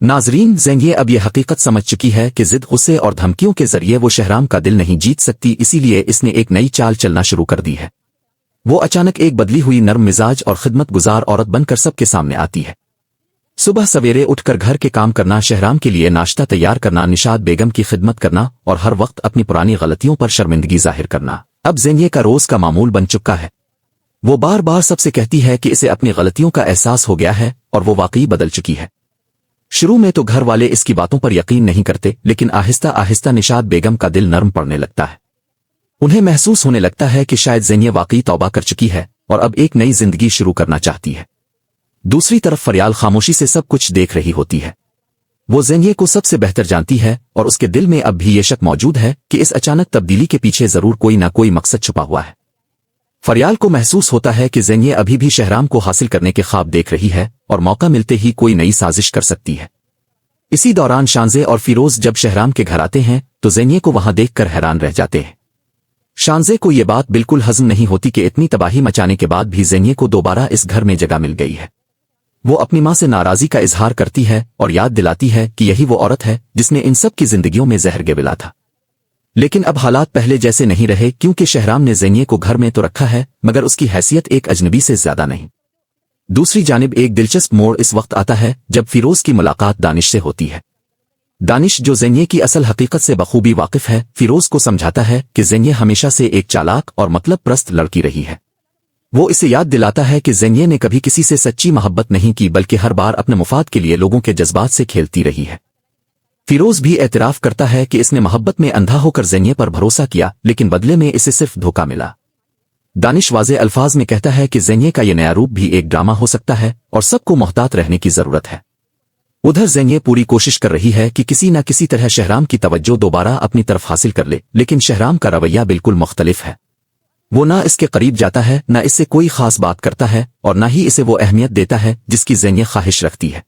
ناظرین، زینیے اب یہ حقیقت سمجھ چکی ہے کہ ضد، غصے اور دھمکیوں کے ذریعے وہ شہرام کا دل نہیں جیت سکتی، اسی لیے اس نے ایک نئی چال چلنا شروع کر دی ہے۔ وہ اچانک ایک بدلی ہوئی نرم مزاج اور خدمت گزار عورت بن کر سب کے سامنے آتی ہے۔ صبح سویرے اٹھ کر گھر کے کام کرنا، شہرام کے لیے ناشتہ تیار کرنا، نشاد بیگم کی خدمت کرنا اور ہر وقت اپنی پرانی غلطیوں پر شرمندگی ظاہر کرنا اب زینیے کا روز کا معمول بن چکا ہے۔ وہ بار بار سب سے کہتی ہے کہ اسے اپنی غلطیوں کا احساس ہو گیا ہے اور وہ واقعی بدل چکی ہے۔ شروع میں تو گھر والے اس کی باتوں پر یقین نہیں کرتے، لیکن آہستہ آہستہ نشاد بیگم کا دل نرم پڑنے لگتا ہے۔ انہیں محسوس ہونے لگتا ہے کہ شاید زینیہ واقعی توبہ کر چکی ہے اور اب ایک نئی زندگی شروع کرنا چاہتی ہے۔ دوسری طرف فریال خاموشی سے سب کچھ دیکھ رہی ہوتی ہے۔ وہ زینیہ کو سب سے بہتر جانتی ہے اور اس کے دل میں اب بھی یہ شک موجود ہے کہ اس اچانک تبدیلی کے پیچھے ضرور کوئی نہ کوئی مقصد چھپا ہوا ہے۔ فریال کو محسوس ہوتا ہے کہ زینیہ ابھی بھی شہرام کو حاصل کرنے کے خواب دیکھ رہی ہے اور موقع ملتے ہی کوئی نئی سازش کر سکتی ہے۔ اسی دوران شانزے اور فیروز جب شہرام کے گھر آتے ہیں تو زینیہ کو وہاں دیکھ کر حیران رہ جاتے ہیں۔ شانزے کو یہ بات بالکل ہضم نہیں ہوتی کہ اتنی تباہی مچانے کے بعد بھی زینیہ کو دوبارہ اس گھر میں جگہ مل گئی ہے۔ وہ اپنی ماں سے ناراضی کا اظہار کرتی ہے اور یاد دلاتی ہے کہ یہی وہ عورت ہے جس نے ان سب کی زندگیوں میں زہر گولا تھا۔ لیکن اب حالات پہلے جیسے نہیں رہے، کیونکہ شہرام نے زینیہ کو گھر میں تو رکھا ہے مگر اس کی حیثیت ایک اجنبی سے زیادہ نہیں۔ دوسری جانب ایک دلچسپ موڑ اس وقت آتا ہے جب فیروز کی ملاقات دانش سے ہوتی ہے۔ دانش، جو زینیہ کی اصل حقیقت سے بخوبی واقف ہے، فیروز کو سمجھاتا ہے کہ زینیہ ہمیشہ سے ایک چالاک اور مطلب پرست لڑکی رہی ہے۔ وہ اسے یاد دلاتا ہے کہ زینیہ نے کبھی کسی سے سچی محبت نہیں کی بلکہ ہر بار اپنے مفاد کے لیے لوگوں کے جذبات سے کھیلتی رہی ہے۔ فیروز بھی اعتراف کرتا ہے کہ اس نے محبت میں اندھا ہو کر زینیہ پر بھروسہ کیا، لیکن بدلے میں اسے صرف دھوکہ ملا۔ دانش واضح الفاظ میں کہتا ہے کہ زینیہ کا یہ نیا روپ بھی ایک ڈرامہ ہو سکتا ہے اور سب کو محتاط رہنے کی ضرورت ہے۔ ادھر زینیہ پوری کوشش کر رہی ہے کہ کسی نہ کسی طرح شہرام کی توجہ دوبارہ اپنی طرف حاصل کر لے، لیکن شہرام کا رویہ بالکل مختلف ہے۔ وہ نہ اس کے قریب جاتا ہے، نہ اس سے کوئی خاص بات کرتا ہے اور نہ ہی اسے وہ اہمیت دیتا ہے جس کی زینیہ خواہش رکھتی ہے۔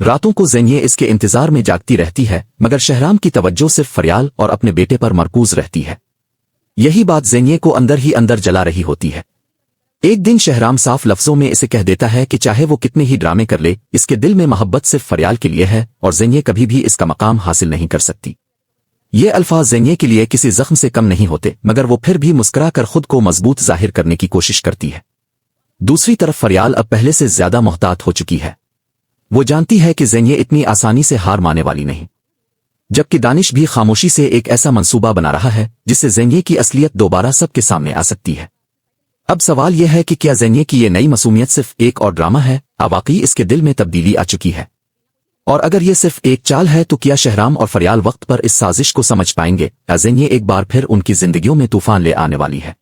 راتوں کو زینیہ اس کے انتظار میں جاگتی رہتی ہے مگر شہرام کی توجہ صرف فریال اور اپنے بیٹے پر مرکوز رہتی ہے۔ یہی بات زینیہ کو اندر ہی اندر جلا رہی ہوتی ہے۔ ایک دن شہرام صاف لفظوں میں اسے کہہ دیتا ہے کہ چاہے وہ کتنے ہی ڈرامے کر لے، اس کے دل میں محبت صرف فریال کے لیے ہے اور زینیہ کبھی بھی اس کا مقام حاصل نہیں کر سکتی۔ یہ الفاظ زینیہ کے لیے کسی زخم سے کم نہیں ہوتے مگر وہ پھر بھی مسکرا کر خود کو مضبوط ظاہر کرنے کی کوشش کرتی ہے۔ دوسری طرف فریال اب پہلے سے زیادہ محتاط ہو چکی ہے۔ وہ جانتی ہے کہ زینیہ اتنی آسانی سے ہار مانے والی نہیں، جبکہ دانش بھی خاموشی سے ایک ایسا منصوبہ بنا رہا ہے جس سے زینیہ کی اصلیت دوبارہ سب کے سامنے آ سکتی ہے۔ اب سوال یہ ہے کہ کیا زینیہ کی یہ نئی معصومیت صرف ایک اور ڈرامہ ہے، واقعی اس کے دل میں تبدیلی آ چکی ہے؟ اور اگر یہ صرف ایک چال ہے تو کیا شہرام اور فریال وقت پر اس سازش کو سمجھ پائیں گے یا زینیہ ایک بار پھر ان کی زندگیوں میں طوفان لے آنے والی ہے؟